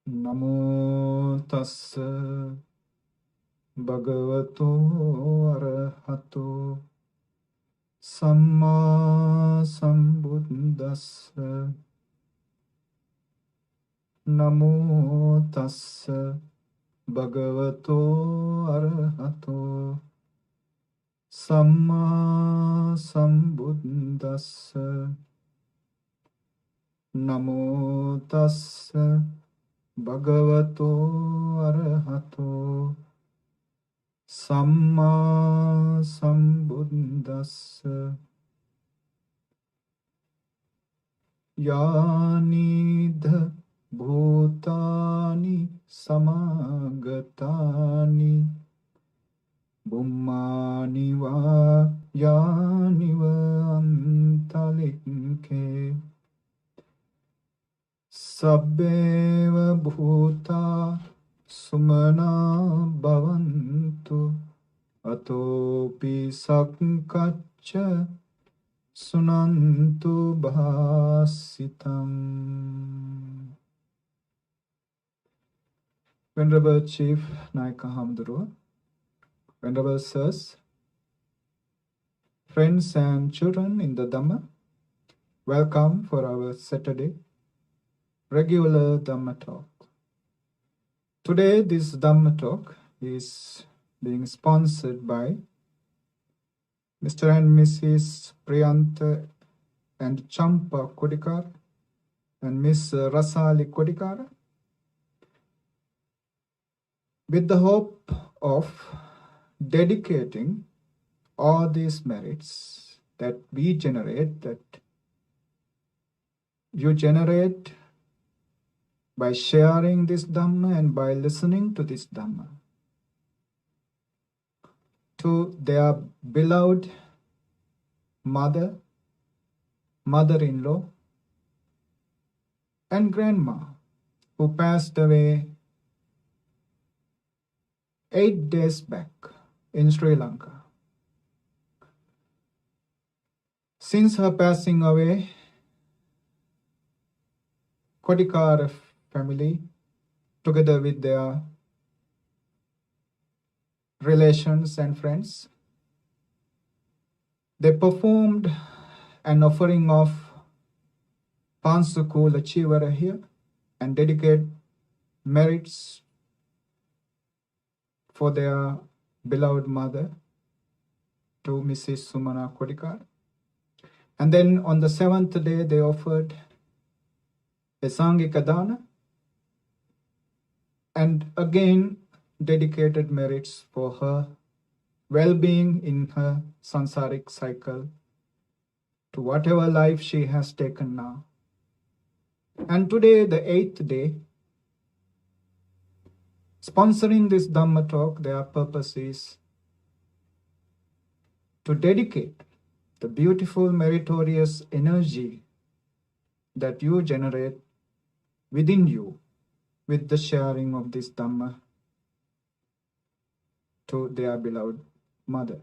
Namo tassa bhagavato arahato samma sambuddhassa. Namo tassa bhagavato arahato samma sambuddhassa. Namo tassa bhagavato arahato samma sambuddhassa. Yanidha bhutani samagatani bummani va yani va antalikhe sabbeva bhuta sumana bhavantu atopi sakkacca sunantu bhasitam. Venerable Chief Naika Hamduru, Venerable Sirs, friends and children in the Dhamma, welcome for our Saturday regular Dhamma talk. Today this Dhamma talk is being sponsored by Mr. and Mrs. Priyanta and Champa Kodikar and Miss Rasali Kodikara, with the hope of dedicating all these merits that we generate, that you generate by sharing this Dhamma and by listening to this Dhamma, to their beloved mother, mother-in-law, and grandma, who passed away 8 days back in Sri Lanka. Since her passing away, Kodikara family, together with their relations and friends, they performed an offering of Pansukula Chivara here and dedicate merits for their beloved mother to Mrs. Sumana Kodikar. And then on the 7th day, they offered a Saṅgha dana and again dedicated merits for her well-being in her sansaric cycle to whatever life she has taken now. And today, the 8th day, sponsoring this Dhamma talk, their purpose is to dedicate the beautiful meritorious energy that you generate within you with the sharing of this Dhamma to their beloved mother.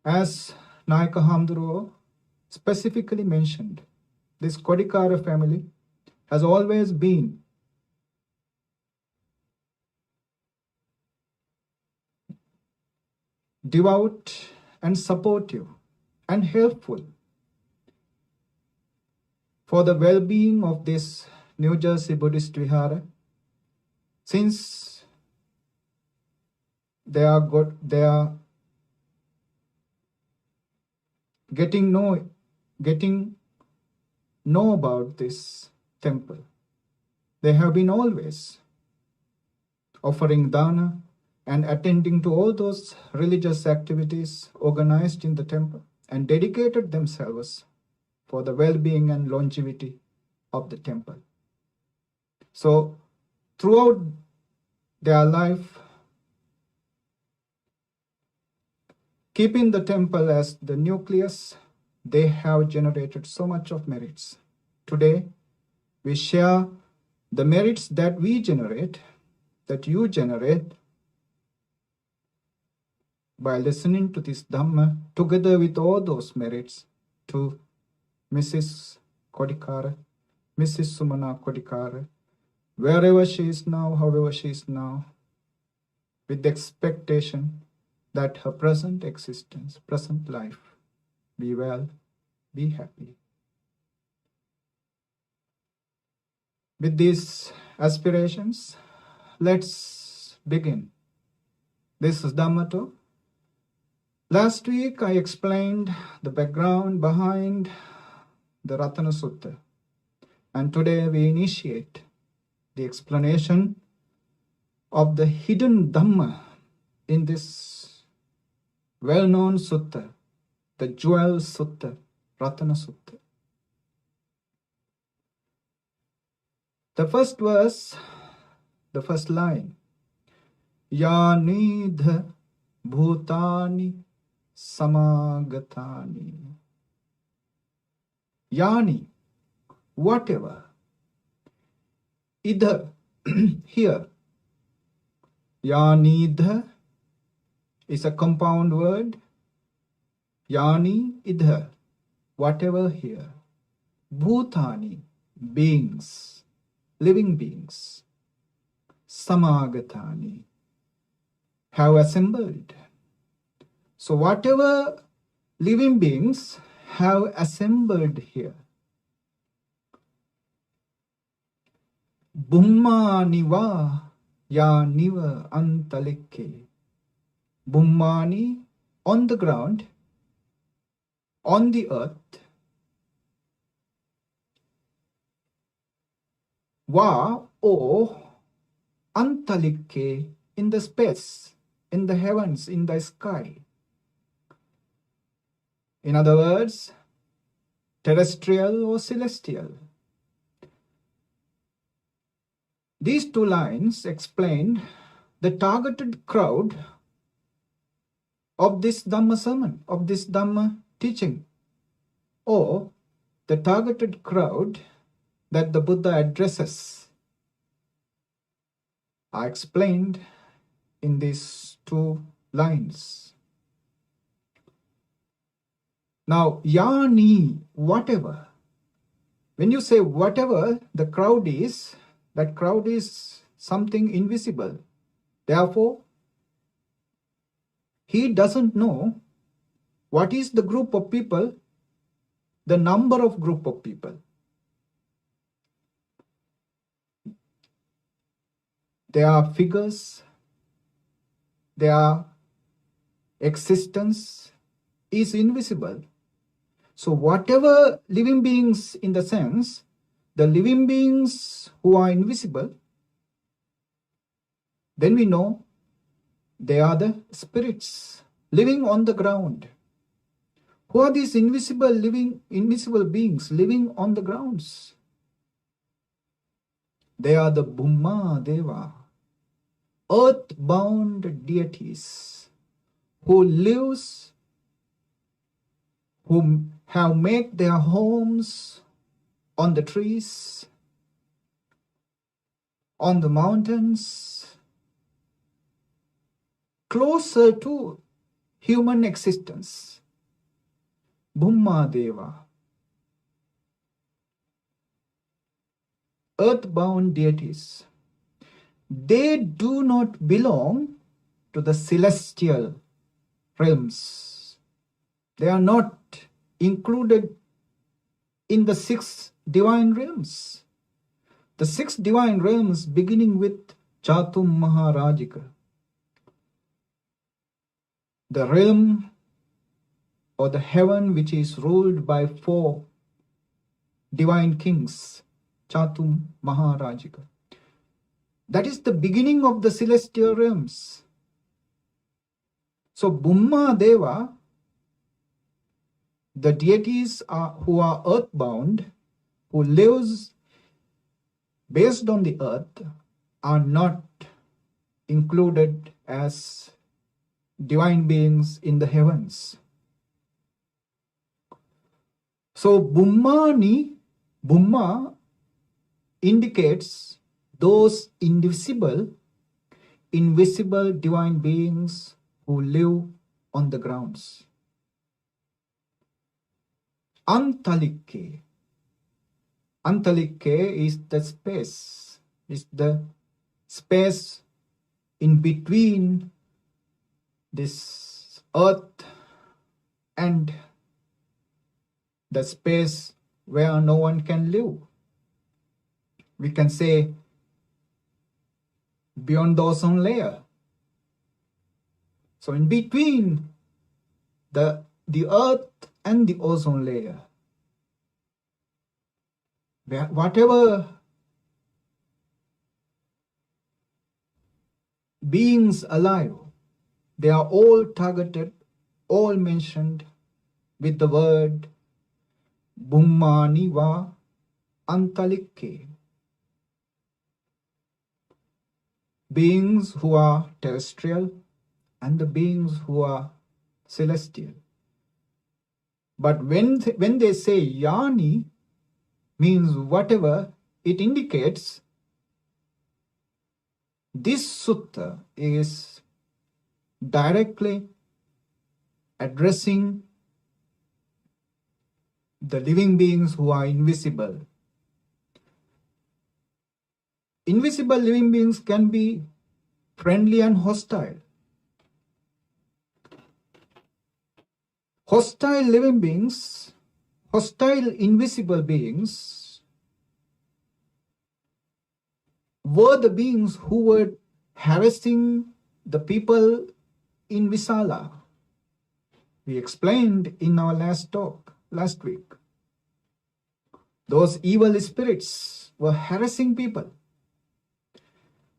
As Naika Hamduru specifically mentioned, this Kodikara family has always been devout and supportive and helpful for the well-being of this New Jersey Buddhist Vihara, since they are getting know about this temple. They have been always offering dana and attending to all those religious activities organized in the temple and dedicated themselves for the well-being and longevity of the temple. So throughout their life, keeping the temple as the nucleus, they have generated so much of merits. Today, we share the merits that we generate, that you generate, by listening to this Dhamma, together with all those merits, to Mrs. Kodikara, Mrs. Sumana Kodikara, wherever she is now, however she is now, with the expectation that her present existence, present life, be well, be happy. With these aspirations, let's begin. This is Dhamma talk. Last week I explained the background behind the Ratana Sutta, and today we initiate the explanation of the hidden Dhamma in this well-known sutta, the jewel sutta, Ratana Sutta. The first verse, the first line, Yanidha bhutani samagatani. Yani, whatever. Idha, here. Yanidha is a compound word. Yani, idha, whatever here. Bhutani, beings, living beings. Samagatani, have assembled. So whatever living beings have assembled here. Bummani va yaniva antalikke. Bummani, on the ground, on the earth. Va, o, antalikke, in the space, in the heavens, in the sky. In other words, terrestrial or celestial. These two lines explain the targeted crowd of this Dhamma sermon, of this Dhamma teaching, or the targeted crowd that the Buddha addresses are explained in these two lines. Now, yani, whatever. When you say whatever the crowd is, that crowd is something invisible. Therefore, he doesn't know what is the group of people, the number of group of people. There are figures, their existence is invisible. So whatever living beings, in the sense, the living beings who are invisible, then we know they are the spirits living on the ground. Who are these invisible beings living on the grounds? They are the Bhumma Deva, earthbound deities who lives, who have made their homes on the trees, on the mountains, closer to human existence. Bhumma Deva, earthbound deities. They do not belong to the celestial realms. They are not included in the 6 divine realms. The 6 divine realms beginning with Chatum Maharajika. The realm or the heaven which is ruled by 4 divine kings, Chatum Maharajika. That is the beginning of the celestial realms. So Bhumma Deva, the deities who are earthbound, who lives based on the earth, are not included as divine beings in the heavens. So Bhumma indicates those invisible divine beings who live on the grounds. Antalikke is the space, is the space in between this earth and the space where no one can live. We can say beyond the ozone layer. So in between the earth and the ozone layer, whatever beings alive, they are all targeted, all mentioned with the word Bummani va Antalikke. Beings who are terrestrial and the beings who are celestial. But when they say Yani, means whatever, it indicates this sutta is directly addressing the living beings who are invisible. Invisible living beings can be friendly and hostile. Hostile living beings, hostile invisible beings, were the beings who were harassing the people in Visala. We explained in our last talk, last week. Those evil spirits were harassing people.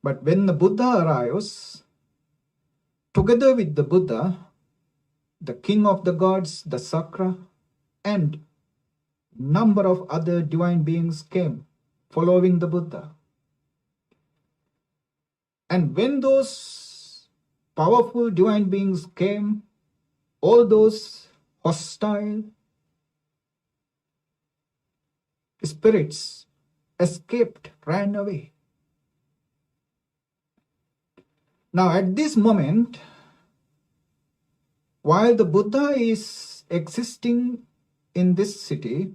But when the Buddha arrives, together with the Buddha, the king of the gods, the Sakra, and number of other divine beings came following the Buddha. And when those powerful divine beings came, all those hostile spirits escaped, ran away. Now at this moment, while the Buddha is existing in this city,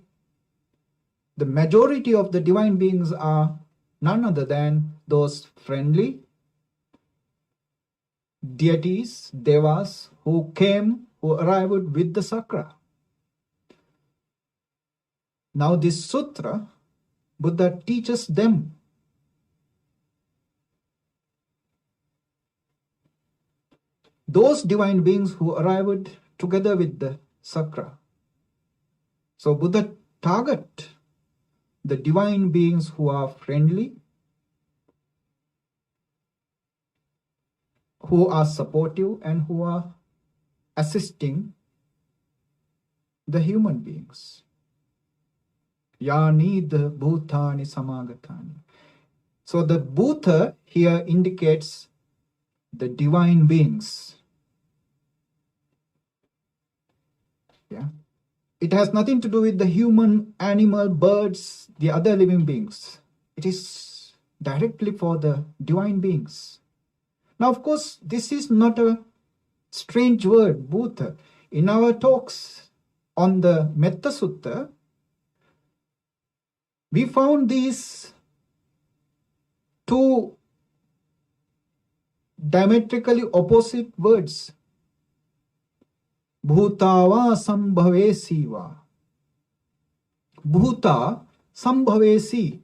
the majority of the divine beings are none other than those friendly deities, devas, who arrived with the Sakra. Now this sutra, Buddha teaches them. Those divine beings who arrived together with the Sakra. So Buddha target the divine beings who are friendly, who are supportive, and who are assisting the human beings. Yani the bhutani samagatani. So the bhuta here indicates the divine beings. Yeah. It has nothing to do with the human, animal, birds, the other living beings. It is directly for the divine beings. Now, of course, this is not a strange word, bhuta. In our talks on the Metta Sutta, we found these two diametrically opposite words. Bhutava sambhavesi va. Bhuta sambhavesi.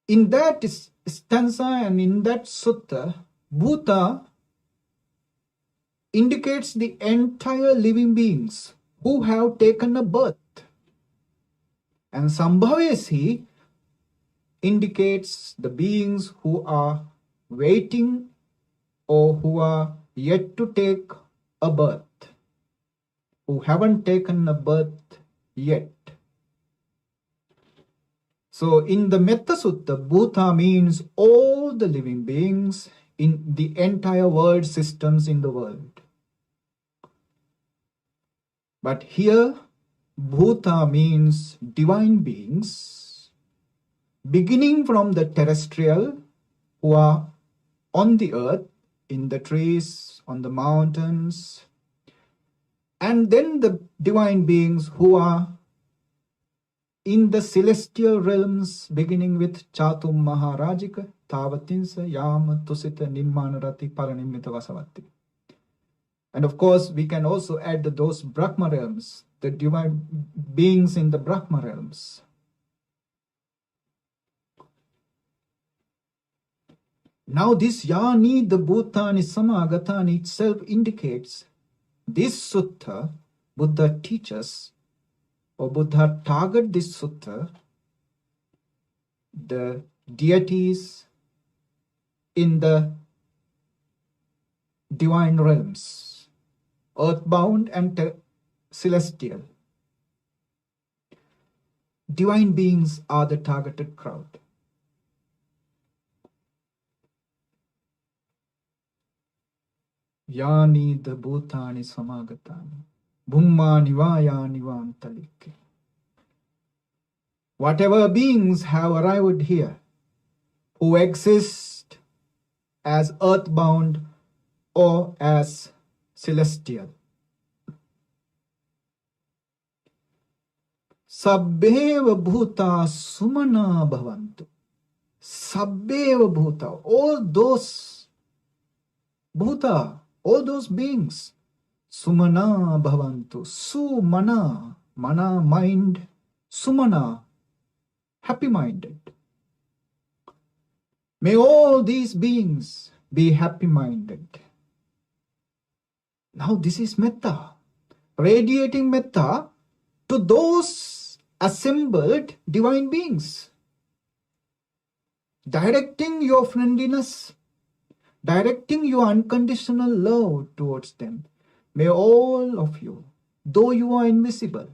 In that stanza and in that sutta, Bhuta indicates the entire living beings who have taken a birth. And Sambhavesi indicates the beings who are waiting or who are yet to take a birth, who haven't taken a birth yet. So in the Metta Sutta, Bhuta means all the living beings in the entire world systems in the world. But here, Bhuta means divine beings, beginning from the terrestrial who are on the earth, in the trees, on the mountains, and then the divine beings who are in the celestial realms, beginning with Chatum Maharajika, Tavatinsa, Yama, Tusita, Nimmanarati, Paranimita Vasavati. And of course, we can also add those Brahma realms, the divine beings in the Brahma realms. Now this Yani, the Bhutani, Samagatani itself indicates this sutta, Buddha teaches, or Buddha target this sutta, the deities in the divine realms, earthbound and celestial. Divine beings are the targeted crowd. Yani the Bhutani Samagatani, Bhumma Nivaya Nivantalike. Whatever beings have arrived here, who exist as earthbound or as celestial. Sabbeva bhuta sumana bhavantu. Sabbeva bhuta. All those bhuta, all those beings. Sumana bhavantu. Sumana. Mana, mind. Sumana. Happy-minded. May all these beings be happy-minded. Now this is metta. Radiating metta to those assembled divine beings. Directing your friendliness, directing your unconditional love towards them. May all of you, though you are invisible,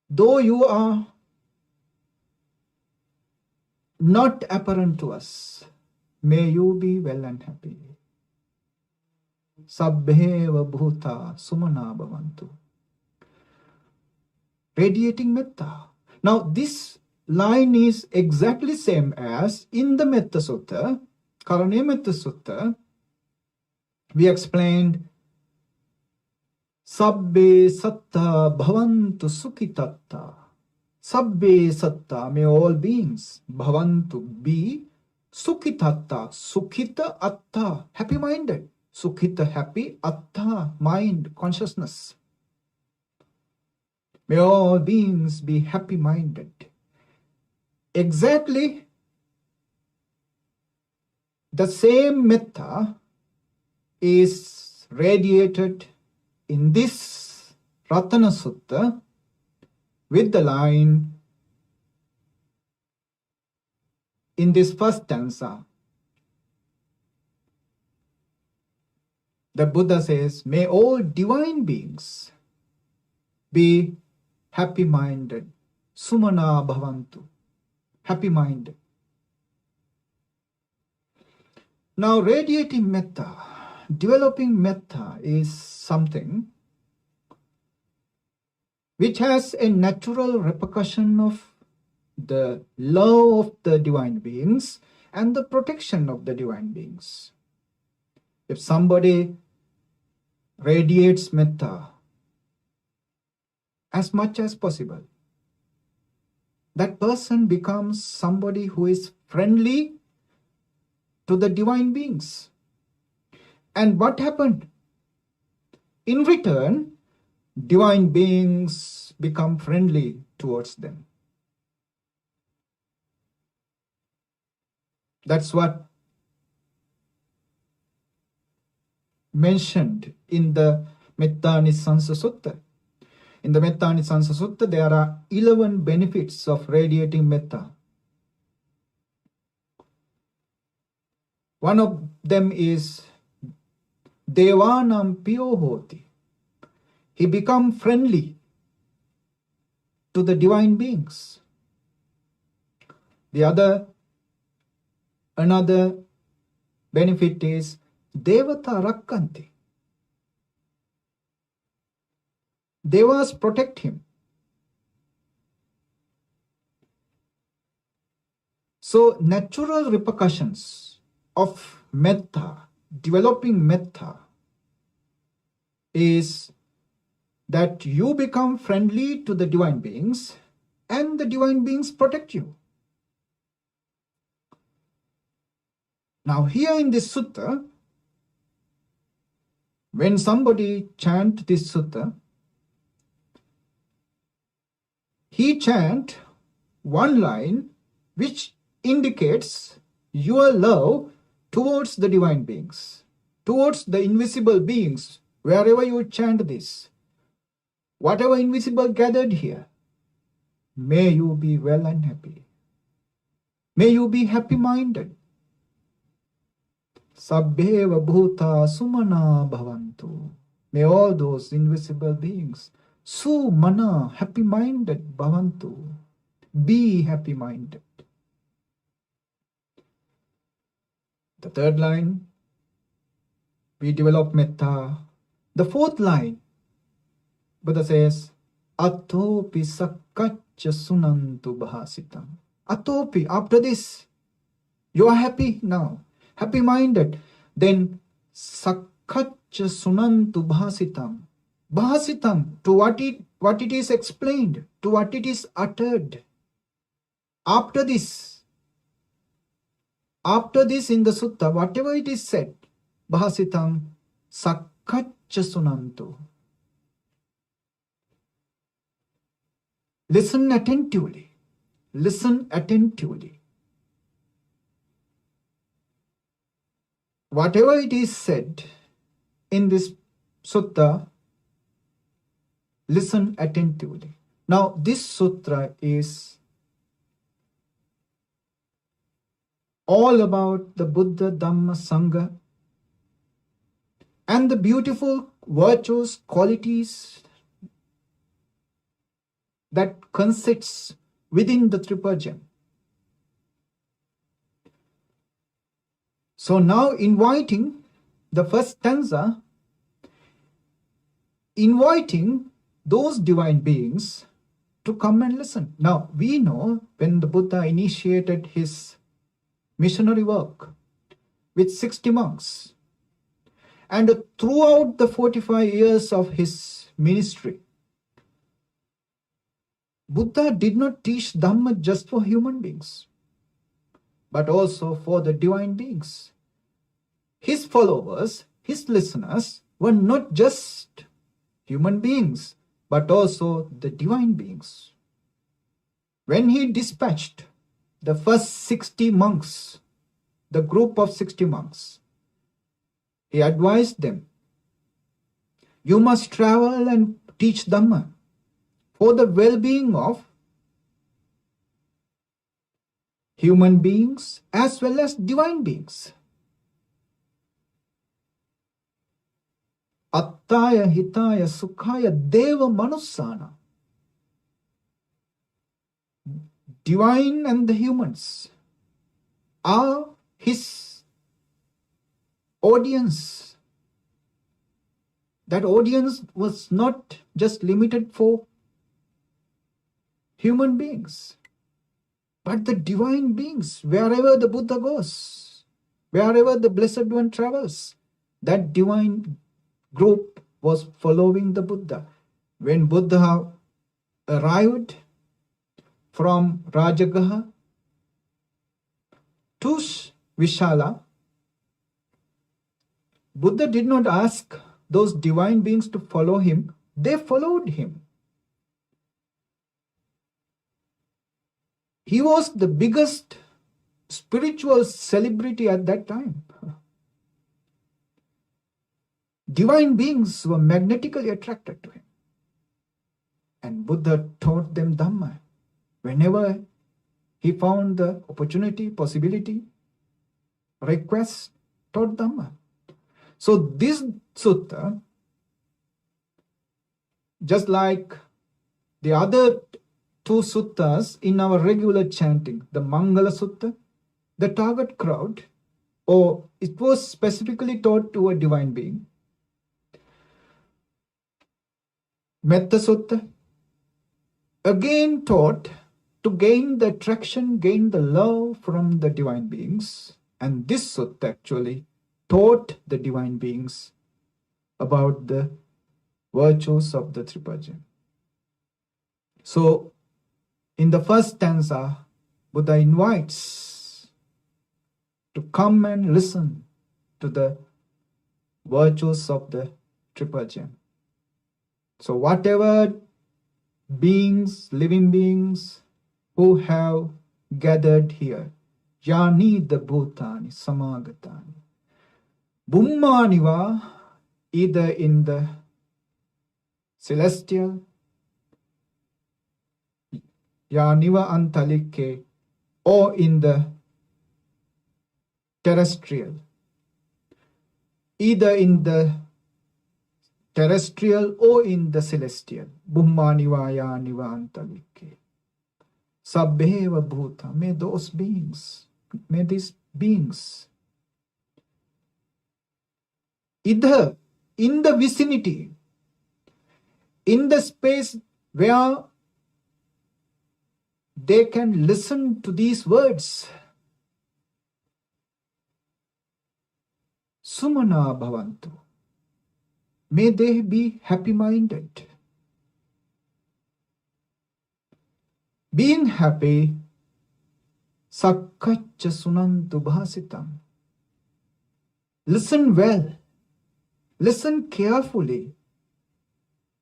though you are not apparent to us, may you be well and happy. Sabbheva bhuta sumana bhavantu. Radiating metta. Now this line is exactly same as in the Metta Sutta, Karane Metta Sutta. We explained Sabbe satta bhavantu sukhitatta. Sabbe satta, may all beings bhavantu be sukhitatta. Sukhita atta, happy-minded. Sukhita, happy, atta, mind, consciousness. May all beings be happy-minded. Exactly the same metta is radiated in this Ratana Sutta with the line in this first stanza. The Buddha says, may all divine beings be happy-minded. Sumana bhavantu. Happy-minded. Now radiating metta, developing metta is something which has a natural repercussion of the love of the divine beings and the protection of the divine beings. If somebody radiates metta as much as possible, that person becomes somebody who is friendly to the divine beings. And what happened? In return, divine beings become friendly towards them. That's what mentioned in the Metta Nisansa Sutta. In the Metta Nisansa Sutta, there are 11 benefits of radiating metta. One of them is Devanam Piyo Hoti. He becomes friendly to the divine beings. Another benefit is Devata Rakkanti. Devas protect him. So natural repercussions of metta, developing metta, is that you become friendly to the divine beings and the divine beings protect you. Now here in this sutta, when somebody chant this sutta, he chant one line which indicates your love towards the divine beings, towards the invisible beings, wherever you chant this. Whatever invisible gathered here, may you be well and happy. May you be happy-minded. Sabbheva bhuta sumana bhavantu. May all those invisible beings, sumana, happy-minded, bhavantu. Be happy-minded. The third line, we develop metta. The fourth line, Buddha says, Atopi sakkacca sunantu bhasitam. Atopi, after this, you are happy now, happy-minded. Then sakkacca sunantu bhasitam. Bhasitam, to what it is explained, to what it is uttered. After this in the sutta, whatever it is said, bhasitam sakkacca sunantu. Listen attentively. Listen attentively. Whatever it is said in this sutta, listen attentively. Now, this sutra is all about the Buddha, Dhamma, Saṅgha, and the beautiful virtues, qualities that consists within the Tripurjan. So now inviting the first stanza, inviting those divine beings to come and listen. Now we know when the Buddha initiated his missionary work with 60 monks, and throughout the 45 years of his ministry, Buddha did not teach Dhamma just for human beings, but also for the divine beings. His followers, his listeners, were not just human beings, but also the divine beings. When he dispatched the first 60 monks, the group of 60 monks, he advised them, you must travel and teach Dhamma for the well-being of human beings as well as divine beings. Attaya hitaya sukhaya deva manussana. Divine and the humans are his audience. That audience was not just limited for human beings, but the divine beings. Wherever the Buddha goes, wherever the Blessed One travels, that divine group was following the Buddha. When Buddha arrived from Rajagaha to Vishala, Buddha did not ask those divine beings to follow him, they followed him. He was the biggest spiritual celebrity at that time. Divine beings were magnetically attracted to him. And Buddha taught them Dhamma. Whenever he found the opportunity, possibility, request, taught Dhamma. So this sutta, just like the other two suttas in our regular chanting, the Mangala Sutta, the target crowd, or it was specifically taught to a divine being. Metta Sutta, again taught to gain the attraction, gain the love from the divine beings. And this sutta actually taught the divine beings about the virtues of the Tripajam. So, in the first stanza, Buddha invites to come and listen to the virtues of the Tripajam. So, whatever beings, living beings who have gathered here, Yani the Bhutani Samagatani, Bummaniva, either in the celestial, Yaniva Antalike, or in the terrestrial, either in the terrestrial or in the celestial. Bummaniva Yaniva Antalike. Sabbheva Bhuta, may those beings, may these beings, either in the vicinity, in the space where they can listen to these words, Sumana Bhavantu, may they be happy-minded. Being happy, Sakkaccha Sunantu Bhasitam. Listen well, listen carefully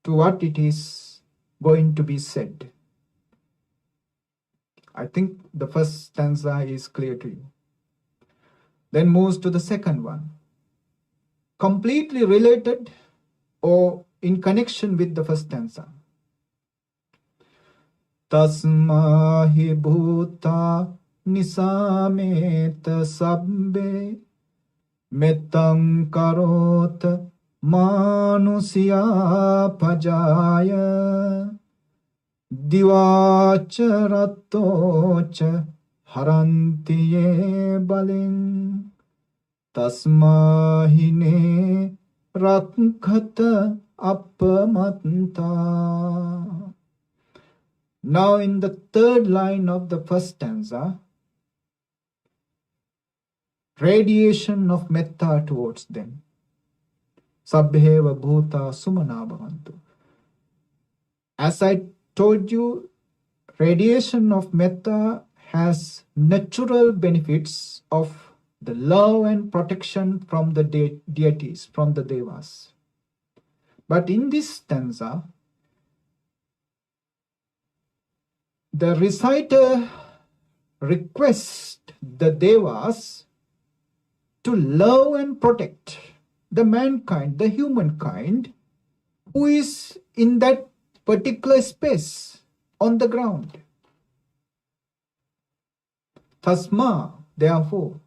to what it is going to be said. I think the first stanza is clear to you. Then moves to the second one. Completely related or in connection with the first stanza. Tasmahi bhuta nisameta sabbe metam karot manusya pajaya divacharatocha harantiye balin tasmahine rakhata appamanta. Now in the third line of the first stanza, radiation of metta towards them. Sabbheva bhuta sumana bhavantu. As I told you, radiation of metta has natural benefits of the love and protection from the deities, from the devas. But in this stanza, the reciter requests the devas to love and protect the mankind, the humankind, who is in that particular space on the ground. Tasma, therefore,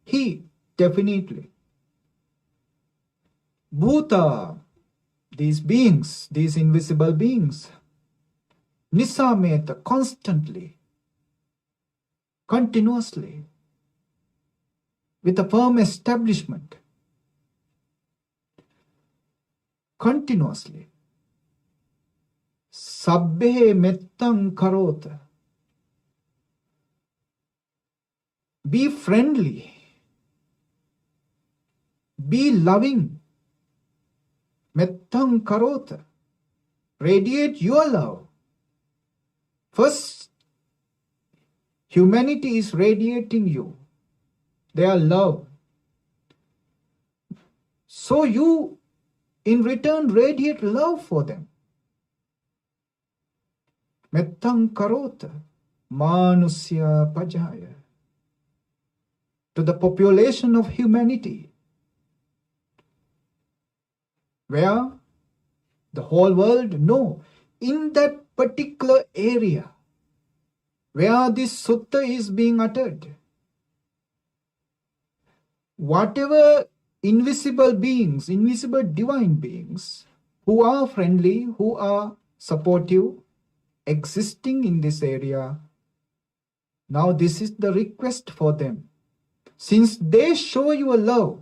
he definitely. Bhuta, these beings, these invisible beings, Nisameta, constantly, continuously, with a firm establishment, continuously. Sabbe mettam karota. Be friendly. Be loving. Mettam karota. Radiate your love. First, humanity is radiating you, their love. So you, in return, radiate love for them. Mettam karota manusya pajaya. To the population of humanity, where the whole world, no, in that particular area where this sutta is being uttered, whatever invisible beings, invisible divine beings, who are friendly, who are supportive, existing in this area, now this is the request for them. Since they show you a love,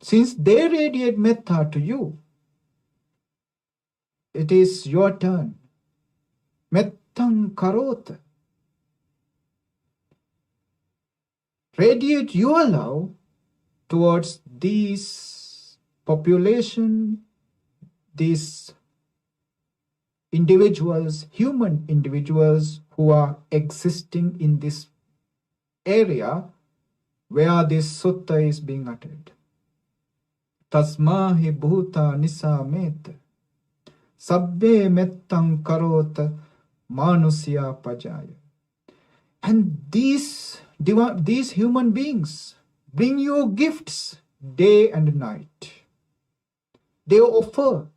since they radiate metta to you, it is your turn. Mettam karota. Radiate your love towards these population, these individuals, human individuals who are existing in this area where this sutta is being uttered. Tasmahi bhuta nisa met sabbe mettam karota manusya pajaya. And these human beings bring you gifts day and night. They offer,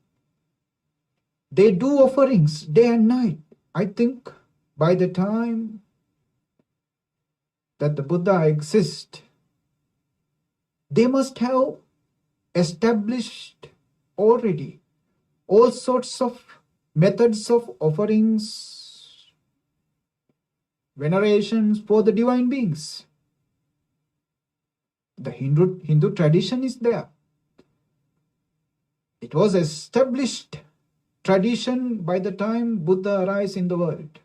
they do offerings day and night. I think by the time that the Buddha exists, they must have established already all sorts of methods of offerings, venerations for the divine beings. The Hindu tradition is there. It was established tradition by the time Buddha arrives in the world.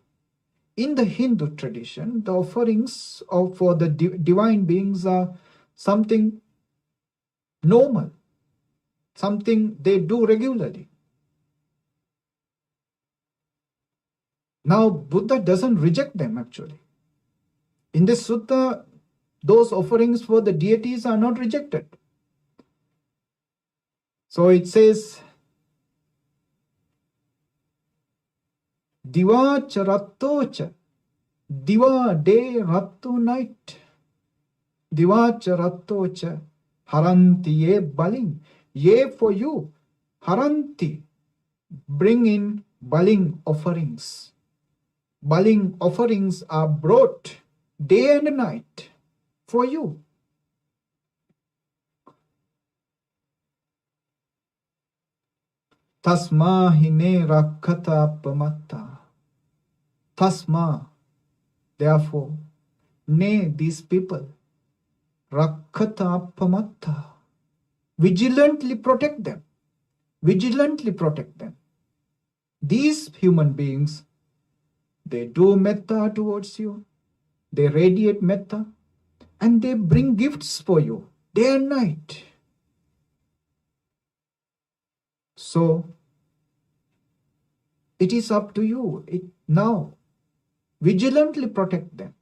In the Hindu tradition, the offerings for the divine beings are something normal, something they do regularly. Now, Buddha doesn't reject them actually. In this sutta, those offerings for the deities are not rejected. So it says, Diva cha rattocha, Diva day, ratto night. Diva cha rattocha, haranti ye baling. Ye for you, haranti, bring in baling offerings. Baling offerings are brought day and night for you. Tasma hine rakkata pamatta. Tasma, therefore, ne, these people, rakkata pamatta, vigilantly protect them. Vigilantly protect them. These human beings, they do metta towards you. They radiate metta. And they bring gifts for you day and night. So, it is up to you now. Vigilantly protect them.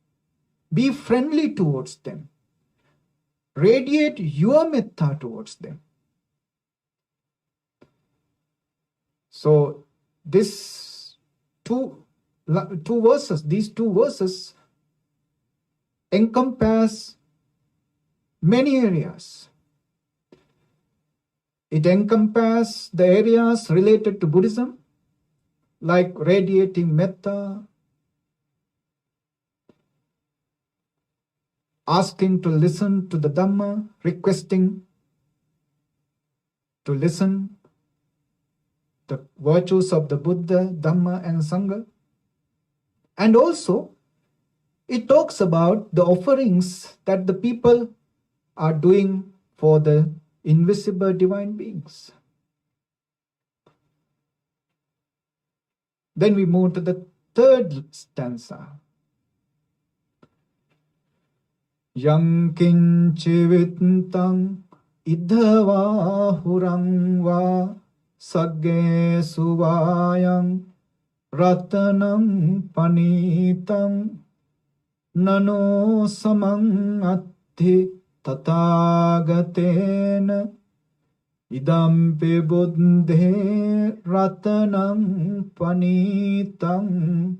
Be friendly towards them. Radiate your metta towards them. So, these two verses encompass many areas. It encompasses the areas related to Buddhism, like radiating metta, asking to listen to the Dhamma, requesting to listen the virtues of the Buddha, Dhamma and Saṅgha. And also, it talks about the offerings that the people are doing for the invisible divine beings. Then we move to the third stanza. Yang kinchivittam idhava hurang va sagge suvayam ratanam panitam nano samang atti tathagatena idampe buddhe ratanam panitam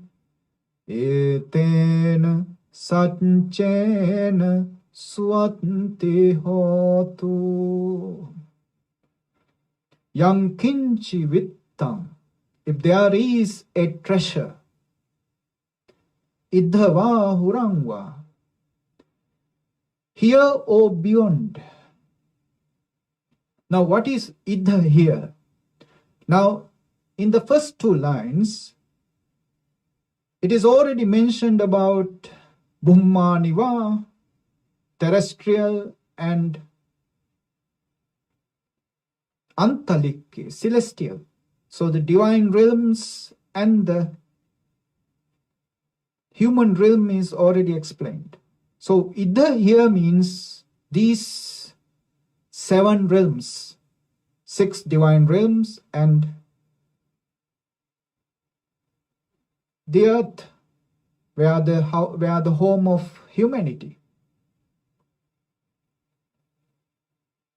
etena satchena swanti hotu. Yang kinchi vittam, if there is a treasure, idhava hurangva, here or beyond. Now what is idha here? Now in the first two lines, it is already mentioned about Bhummaniva, terrestrial, and Antalikki, celestial. So the divine realms and the human realm is already explained. So Idha here means these seven realms 6 divine realms and the earth, where the home of humanity.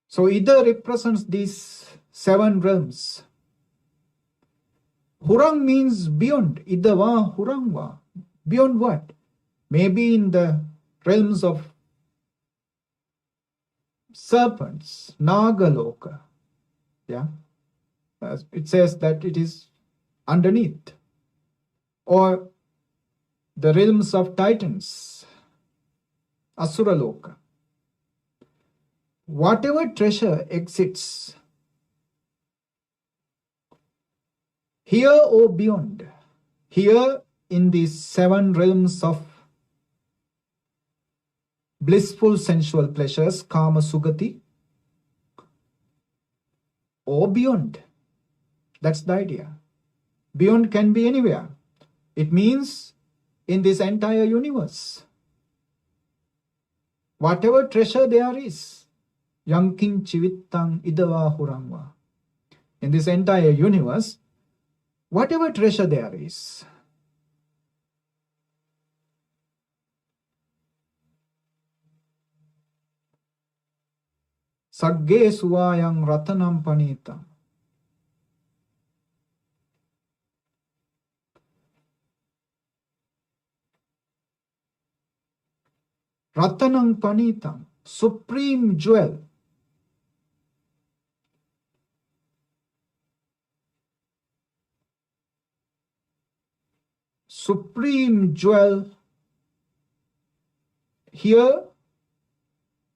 So Ida represents these 7 realms. Hurang means beyond. Ida wa hurang wa. Beyond what? Maybe in the realms of serpents, Nagaloka. Yeah. It says that it is underneath. Or the realms of titans, Asuraloka. Whatever treasure exists here or beyond, here in these 7 realms of blissful sensual pleasures, Kama Sugati, or beyond. That's the idea. Beyond can be anywhere. It means in this entire universe. Whatever treasure there is, Yankin Chivittang Idava Hurangwa. In this entire universe, whatever treasure there is, Sagge Suvayang Ratanam Panita. Ratanam Panitam, supreme jewel. Supreme jewel here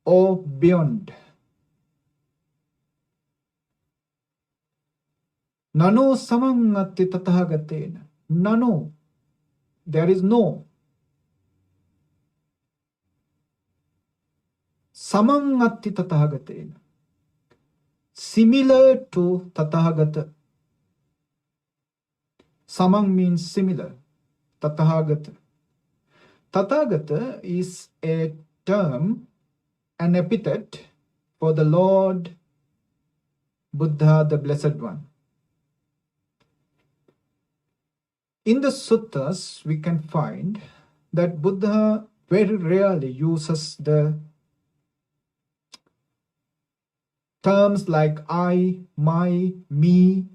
or beyond. Nano samangati tathagatena. Nano, there is no. Samangati tathagatena. Similar to tathagata. Samang means similar. Tathagata. Tathagata is a term, an epithet for the Lord Buddha, the Blessed One. In the suttas, we can find that Buddha very rarely uses the terms like I, my, me.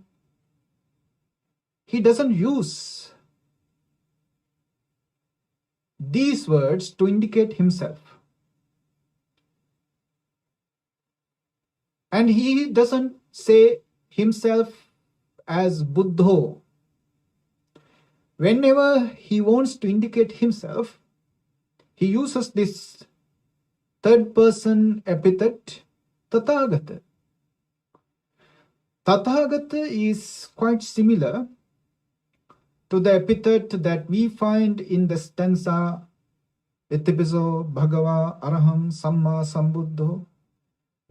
He doesn't use these words to indicate himself. And he doesn't say himself as Buddho. Whenever he wants to indicate himself, he uses this third person epithet, Tathagata. Tathagata is quite similar to the epithet that we find in the stanza Itipiso Bhagava Araham Samma Sambuddho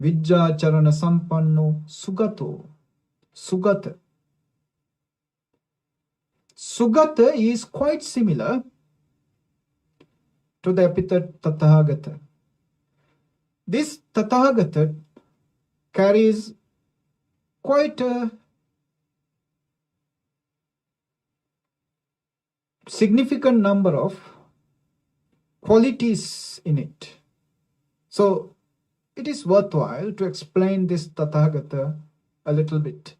Vijja Charana Sampanno Sugato. Sugata. Sugata is quite similar to the epithet Tathagata. This Tathagata carries quite a significant number of qualities in it. So it is worthwhile to explain this Tathagata a little bit.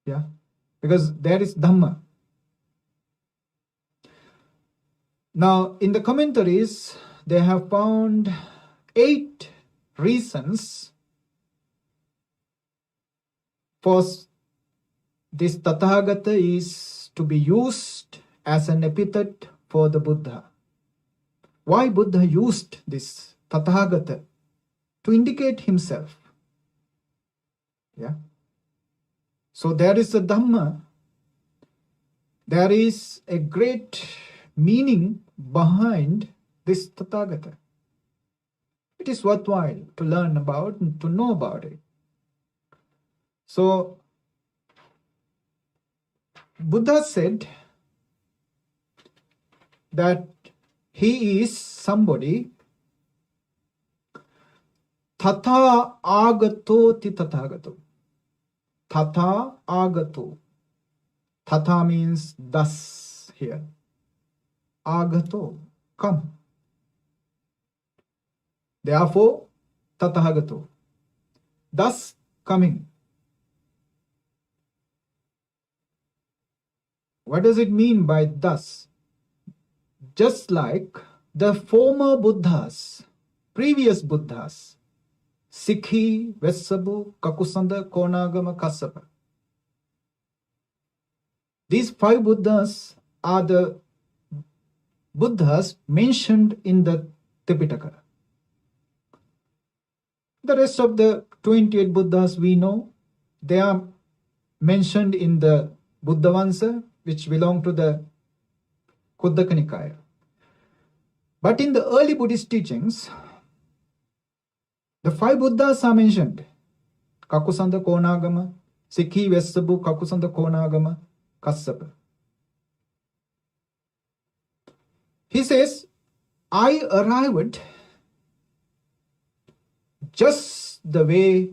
Yeah, because there is Dhamma. Now, in the commentaries, they have found 8 reasons for this Tathagata is to be used as an epithet for the Buddha. Why Buddha used this Tathagata? To indicate himself. Yeah. So there is a Dhamma. There is a great meaning behind this Tathagata. It is worthwhile to learn about and to know about it. So Buddha said that he is somebody Tatha agato ti tathagato. Tatha agato. Tatha means thus here. Agato, come. Therefore, tathagato, thus coming. What does it mean by thus? Just like the former Buddhas, previous Buddhas, Sikhi, Vesabu, Kakusanda, Konagama, Kassapa. These 5 Buddhas are the Buddhas mentioned in the Tipitaka. The rest of the 28 Buddhas we know, they are mentioned in the Buddhavansa, which belong to the Khuddakapatha. But in the early Buddhist teachings, the 5 Buddhas are mentioned. Kakusanda Konagama, Sikhi Vesabu, Kakusanda Konagama, Kassapa. He says, I arrived just the way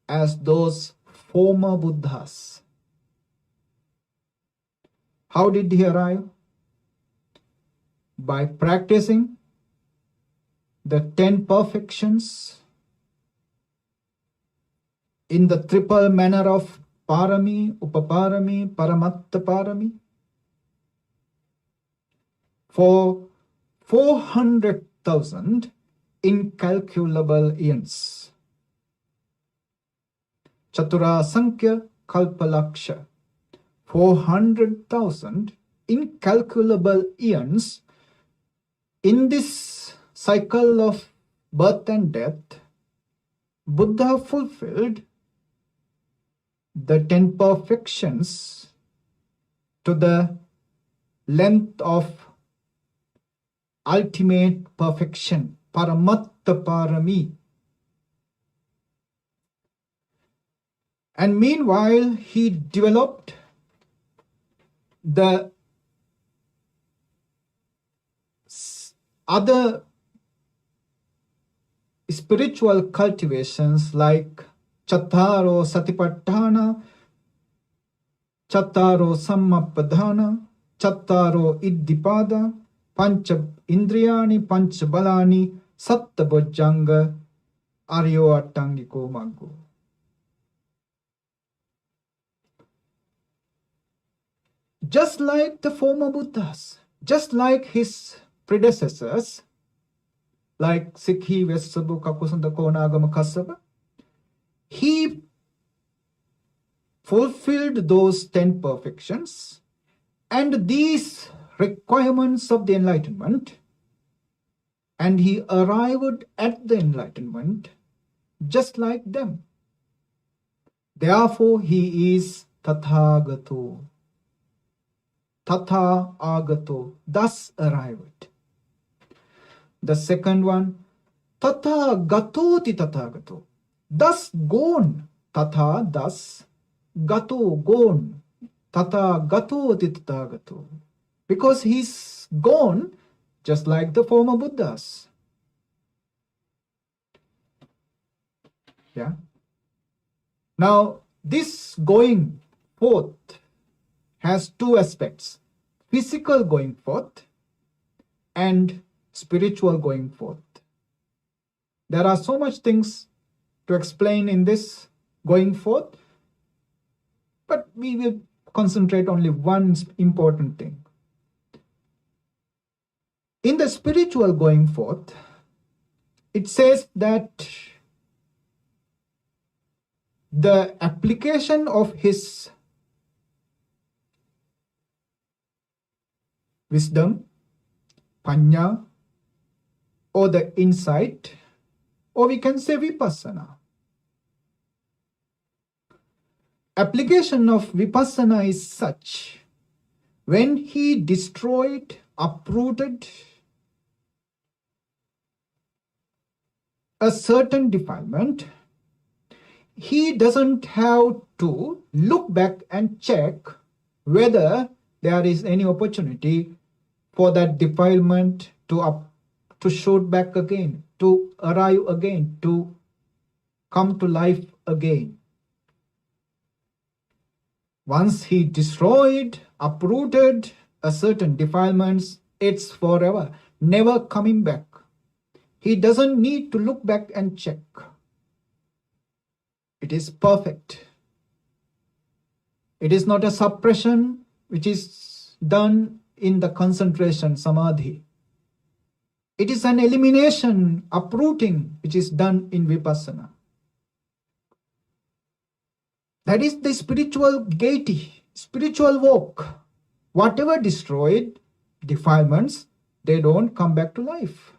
as those former Buddhas. How did he arrive? By practicing the 10 perfections in the triple manner of Parami, Upaparami, Paramatta Parami for 400,000 incalculable eons. Chatura Sankhya Kalpalaksha. 400,000 incalculable eons in this cycle of birth and death, Buddha fulfilled the 10 perfections to the length of ultimate perfection, Paramatta Parami. And meanwhile, he developed the other spiritual cultivations like Chattaro Satipatthana, Chattaro Sammapadhana, Chattaro Iddipada, Pancha Indriyani, Pancha Balani, Satta Bojjanga, Aryo Attangiko Maggo. Just like the former Buddhas, just like his predecessors, like Sikhi, Vesabu, Kakusanda, Konagama, Kassapa, he fulfilled those 10 perfections and these requirements of the enlightenment, and he arrived at the enlightenment just like them. Therefore, he is Tathagato. Tatha agato, thus arrived. The second one, Tatha gatoti tathagato, thus gone. Tatha, thus, gato, gone. Tatha gatoti tathagato. Because he's gone just like the former Buddhas. Yeah. Now, this going forth has 2 aspects: physical going forth and spiritual going forth. There are so much things to explain in this going forth, but we will concentrate only one important thing. In the spiritual going forth, it says that the application of his wisdom, panya, or the insight, or we can say vipassana. Application of vipassana is such: when he destroyed, uprooted a certain defilement, he doesn't have to look back and check whether there is any opportunity for that defilement to shoot back again, to arrive again, to come to life again. Once he destroyed, uprooted a certain defilements, it's forever, never coming back. He doesn't need to look back and check. It is perfect. It is not a suppression which is done in the concentration samadhi. It is an elimination, uprooting, which is done in vipassana. That is the spiritual gaiety, spiritual walk. Whatever destroyed, defilements, they don't come back to life.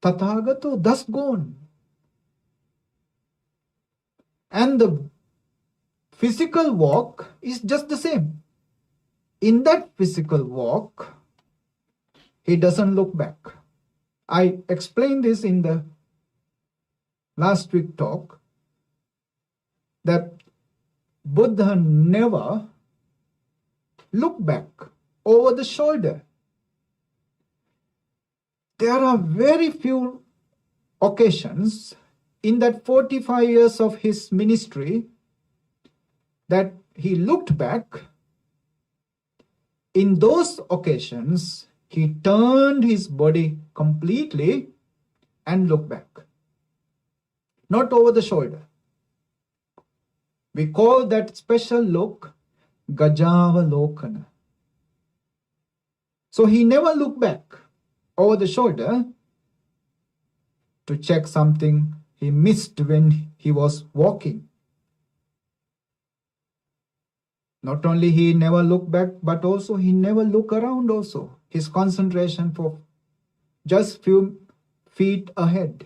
Tathagato, thus gone. And the physical walk is just the same. In that physical walk, he doesn't look back. I explained this in the last week talk, that Buddha never looked back over the shoulder. There are very few occasions in that 45 years of his ministry that he looked back. In those occasions, he turned his body completely and looked back, not over the shoulder. We call that special look Gajavalokana. So he never looked back over the shoulder to check something he missed when he was walking. Not only he never looked back, but also he never looked around also. His concentration for just few feet ahead.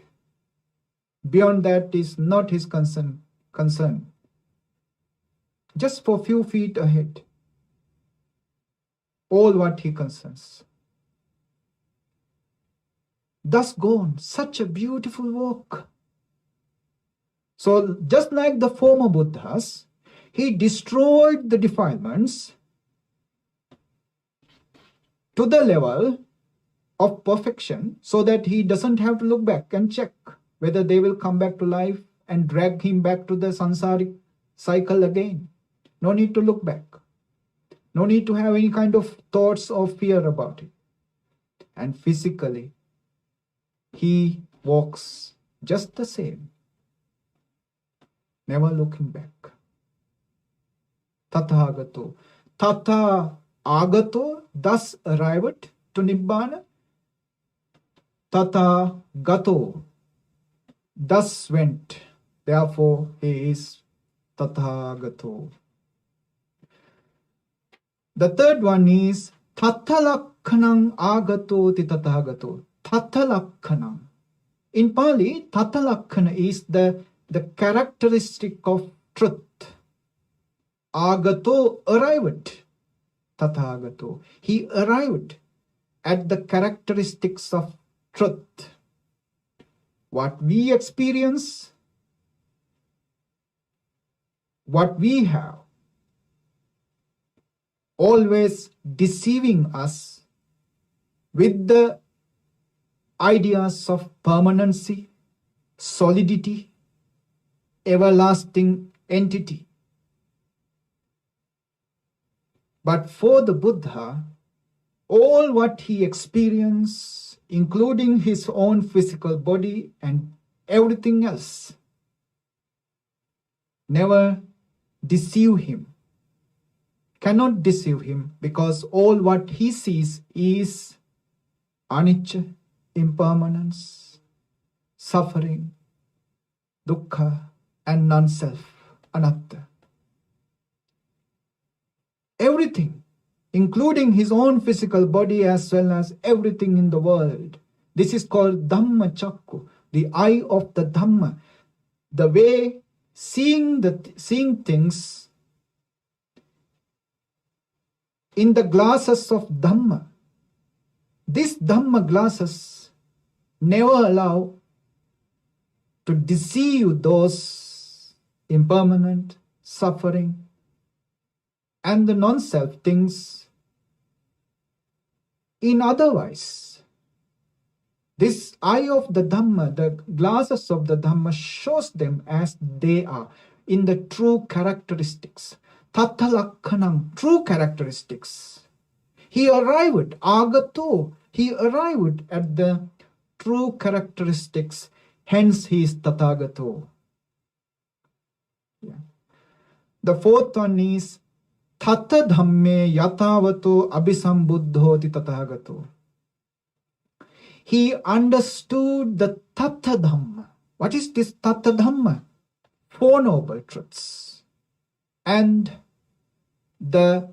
Beyond that is not his concern. Just for few feet ahead. All what he concerns. Thus gone, such a beautiful walk. So just like the former Buddhas, he destroyed the defilements to the level of perfection so that he doesn't have to look back and check whether they will come back to life and drag him back to the samsaric cycle again. No need to look back. No need to have any kind of thoughts or fear about it. And physically, he walks just the same, never looking back. Tathagato. Tatha agato, thus arrived to Nibbana. Tatha gato, thus went. Therefore, he is Tathagato. The third one is Tathalakhanam agato ti Tathagato. Tathalakhanam. In Pali, Tathalakhana is the characteristic of truth. Agato, arrived. Tathagato. He arrived at the characteristics of truth. What we experience, what we have, always deceiving us with the ideas of permanency, solidity, everlasting entity. But for the Buddha, all what he experienced, including his own physical body and everything else, never deceive him. Cannot deceive him, because all what he sees is anicca, impermanence, suffering, dukkha, and non-self, anatta. Everything, including his own physical body as well as everything in the world. This is called Dhamma Chakku, the eye of the Dhamma, the way seeing things in the glasses of Dhamma. These Dhamma glasses never allow to deceive those impermanent, suffering, and the non-self things in otherwise. This eye of the Dhamma, the glasses of the Dhamma, shows them as they are in the true characteristics. tattha lakkhanam, true characteristics. He arrived, agato, he arrived at the true characteristics, hence he is tathagato. Yeah. The fourth one is tattha dhamme yatavato abhisambuddhoti tathagato. He understood the tattha dhamma. What is this tattha dhamma? Four noble truths and the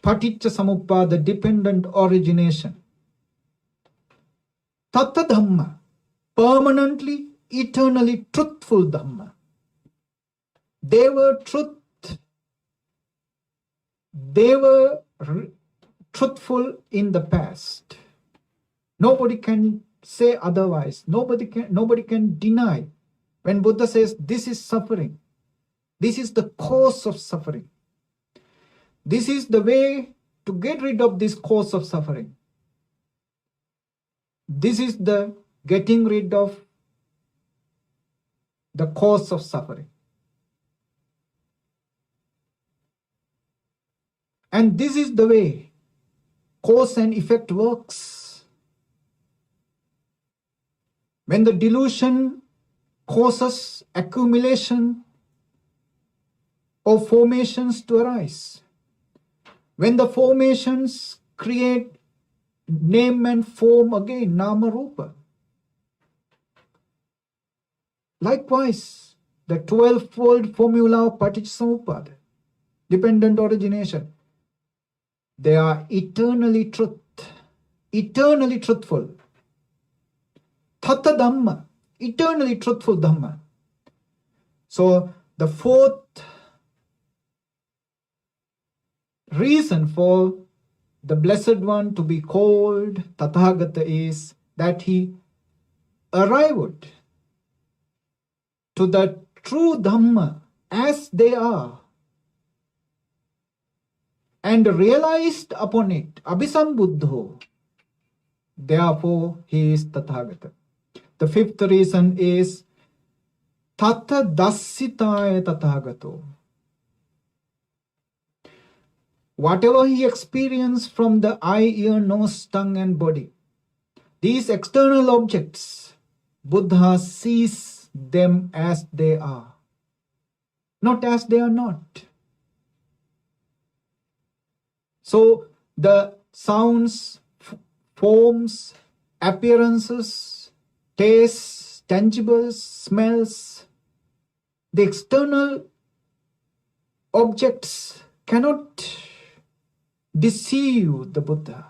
paticca samuppada, the dependent origination. Tattha dhamma, permanently, eternally truthful dhamma. They were truth. They were truthful in the past. Nobody can say otherwise. Nobody can deny. When Buddha says this is suffering, this is the cause of suffering. This is the way to get rid of this cause of suffering. This is the getting rid of the cause of suffering. And this is the way cause and effect works. When the delusion causes accumulation of formations to arise, when the formations create name and form again, nama rupa. Likewise, the 12-fold formula of paticca dependent origination, they are eternally truthful. Tattha dhamma, eternally truthful dhamma. So the fourth reason for the Blessed One to be called Tathagata is that he arrived to the true Dhamma as they are and realized upon it, abhisambuddho. Therefore, he is Tathagata. The fifth reason is Tattha dassitaya Tathagato. Whatever he experienced from the eye, ear, nose, tongue and body, these external objects, Buddha sees them as they are, not as they are not. So the sounds, forms, appearances, tastes, tangibles, smells, the external objects cannot deceive the Buddha.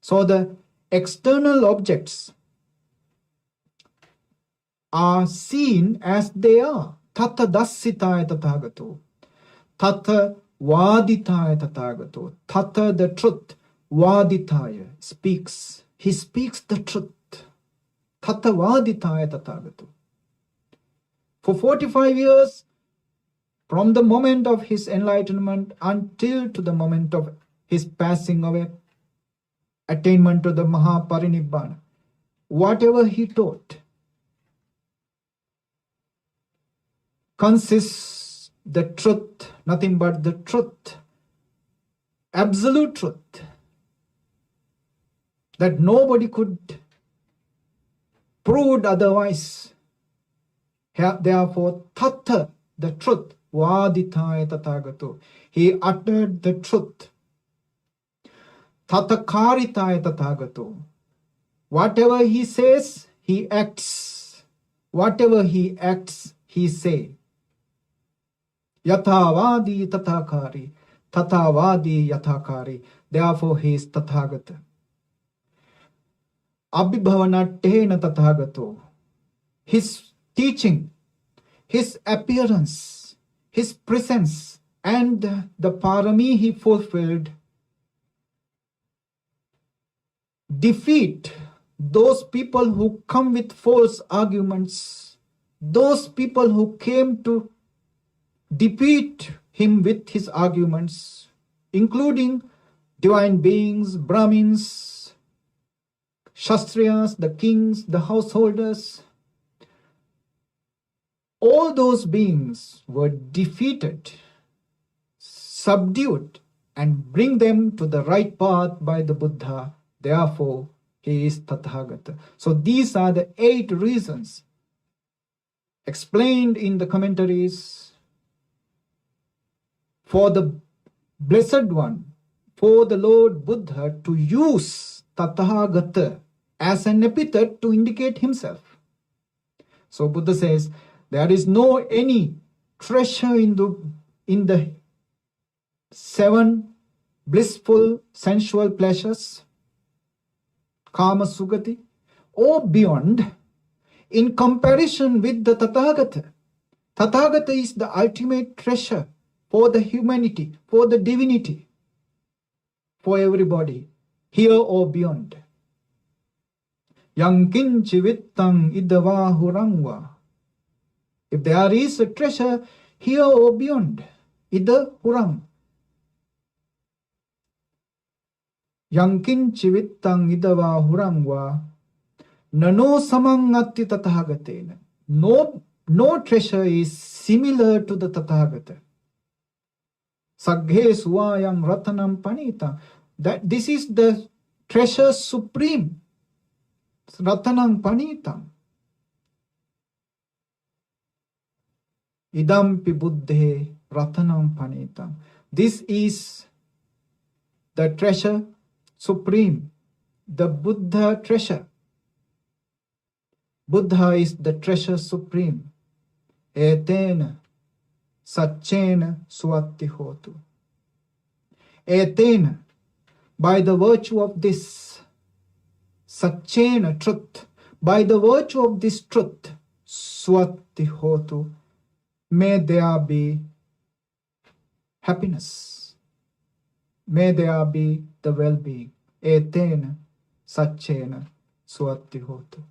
So the external objects are seen as they are. Tattha dassitaya tathagato. Tattha vaditaya tathagato. Tattha, the truth. Vaditaya speaks. He speaks the truth. Tattha vaditaya tathagato. For 45 years, from the moment of his enlightenment until to the moment of his passing away, attainment to the Mahaparinibbana, whatever he taught consists the truth, nothing but the truth, absolute truth, that nobody could prove otherwise. Therefore, tattha, the truth, vaditaya tathagato, he uttered the truth. Tathakaritaya tathagato. Whatever he says, he acts. Whatever he acts, he say. Yathavadi tathakari. Tathavadi yathakari. Therefore he is Tathagata. Abhibhavanatena tathagato. His teaching, his appearance, his presence, and the parami he fulfilled defeat those people who come with false arguments, those people who came to defeat him with his arguments, including divine beings, Brahmins, Shastriyas, the kings, the householders. All those beings were defeated subdued and bring them to the right path by the Buddha. Therefore, he is Tathagata. So these are the 8 reasons explained in the commentaries for the Blessed One, for the Lord Buddha to use Tathagata as an epithet to indicate himself. So Buddha says, there is no any treasure in the 7 blissful sensual pleasures, Kama Sugati, or beyond, in comparison with the Tathagata. Tathagata is the ultimate treasure for the humanity, for the divinity, for everybody, here or beyond. Yang kinchi vittang idava hurangva. If there is a treasure here or beyond, ida hurang. Yang kinchi vittang idava hurangva. Nano samangati tathagatena. No treasure is similar to the Tathagata. Sagghe suayam ratanam panita. That this is the treasure supreme. Ratanam panitam. Idampi buddhe ratanam panitam. This is the treasure supreme, the Buddha treasure. Buddha is the treasure supreme. Etena Satchena Swati Hotu. Etena, by the virtue of this Satchena truth, by the virtue of this truth, Swati Hotu, may there be happiness. May there be the well-being. Etena Satchena Swati Hotu.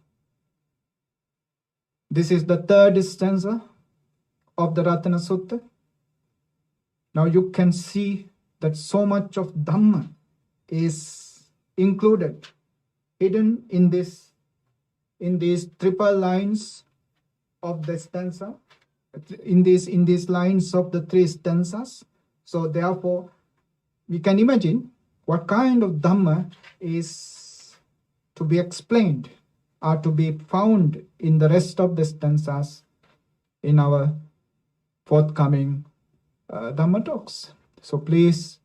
This is the 3rd stanza of the Ratana Sutta. Now you can see that so much of Dhamma is included, hidden in these triple lines of the stanza, in these lines of the 3 stanzas. So therefore, we can imagine what kind of Dhamma is to be explained, are to be found in the rest of the stanzas in our forthcoming Dhamma talks. So please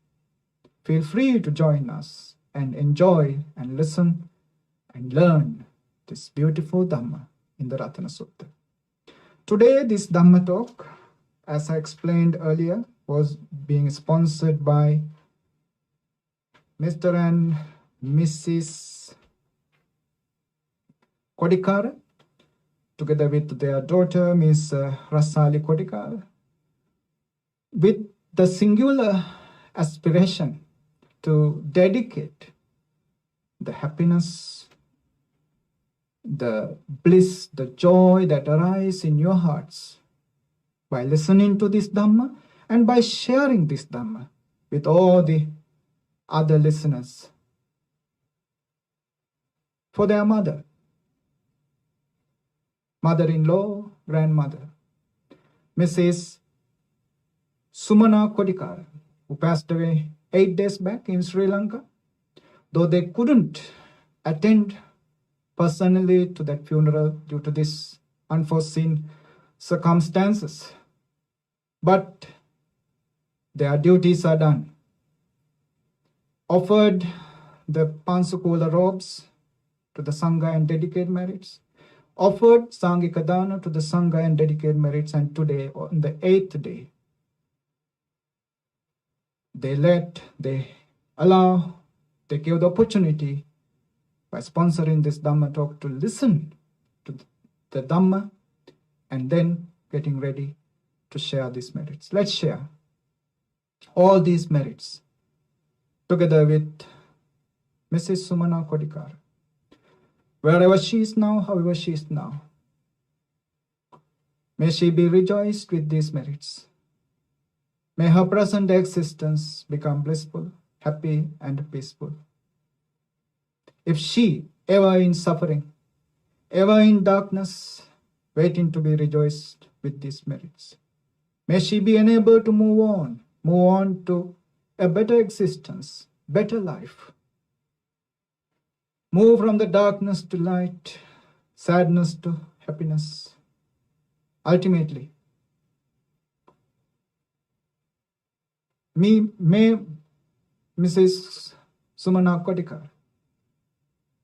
feel free to join us and enjoy and listen and learn this beautiful Dhamma in the Ratana Sutta. Today this Dhamma talk, as I explained earlier, was being sponsored by Mr. and Mrs. Kodikara, together with their daughter, Miss Rasali Kodikara, with the singular aspiration to dedicate the happiness, the bliss, the joy that arise in your hearts by listening to this Dhamma and by sharing this Dhamma with all the other listeners, for their mother-in-law, grandmother, Mrs. Sumana Kodikara, who passed away 8 days back in Sri Lanka. Though they couldn't attend personally to that funeral due to this unforeseen circumstances, but their duties are done. Offered the Pansukula robes to the Saṅgha and dedicate merits. Offered Sangika Dana to the Saṅgha and dedicate merits, and today, on the 8th day, they gave the opportunity by sponsoring this Dhamma talk to listen to the Dhamma and then getting ready to share these merits. Let's share all these merits together with Mrs. Sumana Kodikara. Wherever she is now, however she is now, may she be rejoiced with these merits. May her present existence become blissful, happy, and peaceful. If she, ever in suffering, ever in darkness, waiting to be rejoiced with these merits, may she be enabled to move on move on to a better existence, better life. Move from the darkness to light, sadness to happiness. Ultimately, may Mrs. Sumana Kodikar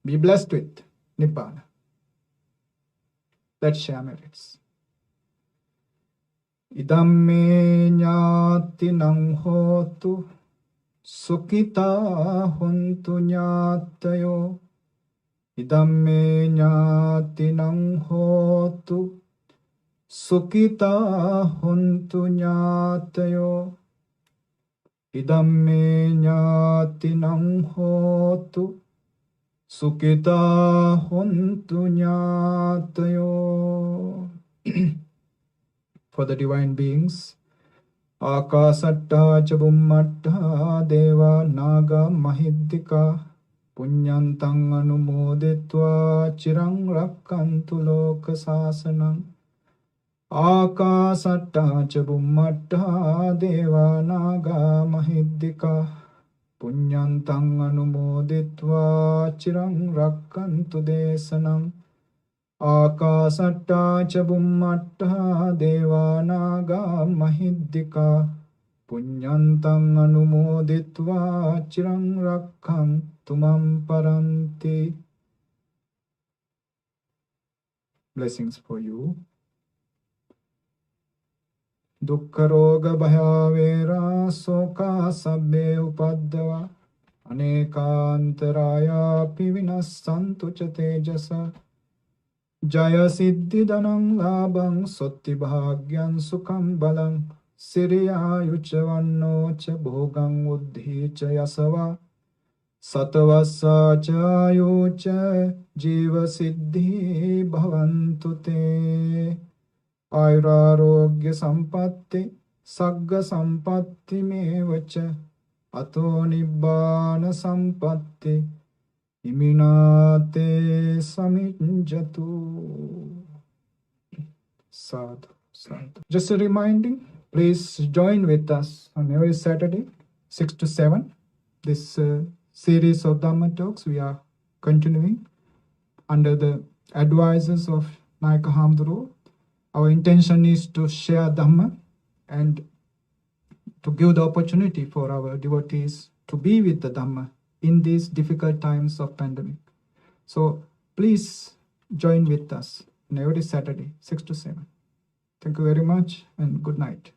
be blessed with Nipāta. Let's share merits. Idamme ñātinam hotu sukhita hontu ñātayo. Idamme ñātinam hotu sukhita hontu ñātayo. Idamme ñātinam hotu sukhita hontu ñātayo. For the divine beings, Akasatta Chabummatta Deva Naga Mahiddhika Punyantang Anumoditva Chirang Rakkantu Loka Sasanam. Akasatta Chabummatta Deva Naga Mahiddhika Punyantang Anumoditva Chirang Rakkantu Desanam. Akasatta Chabummatta Deva Naga Mahiddhika Punyantang Anumoditva Chirang Rakkantu Mam Paranti. Blessings for you. Dukkha roga bhaya vera soka sabbe upaddava anekantaraya pivinassantu cha tejasa. Jaya siddhi dhanam labham sotti bhagyam sukham balam siriya yuchavanno cha bhogam uddhi cha yasava satavassa cha yucha jiva siddhi bhavantu te. Ayurarogya sampatti sagga sampatti mevacha ato nibbana sampatti iminate samijjatu. Sadhu, sadhu. Just a reminding, please join with us on every Saturday, 6 to 7. This series of Dhamma talks we are continuing under the advices of Nayaka Hamduru. Our intention is to share Dhamma and to give the opportunity for our devotees to be with the Dhamma in these difficult times of pandemic. So please join with us on every Saturday, 6 to 7. Thank you very much and good night.